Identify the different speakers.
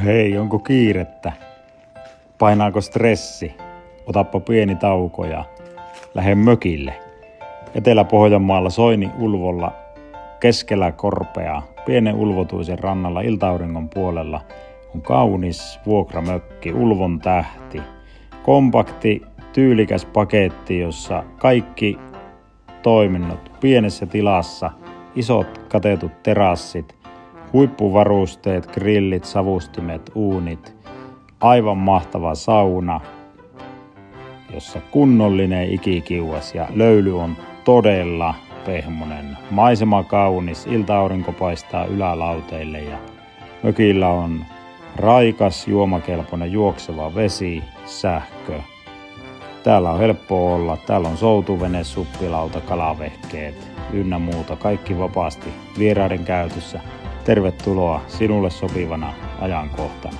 Speaker 1: Hei, onko kiirettä? Painaako stressi? Otappa pieni tauko ja lähde mökille. Etelä-Pohjanmaalla Soini-Ulvolla keskellä korpea, pienen ulvotuisen rannalla iltauringon puolella on kaunis vuokramökki, Ulvon tähti. Kompakti, tyylikäs paketti, jossa kaikki toiminnot pienessä tilassa, isot katetut terassit, huippuvarusteet, grillit, savustimet, uunit, aivan mahtava sauna, jossa kunnollinen ikikiuas ja löyly on todella pehmonen. Maisema kaunis, ilta-aurinko paistaa ylälauteille ja mökillä on raikas, juomakelpoinen juokseva vesi, sähkö. Täällä on helppo olla, täällä on soutuvene, suppilauta, kalavehkeet ynnä muuta, kaikki vapaasti vieraiden käytössä. Tervetuloa sinulle sopivana ajankohtana.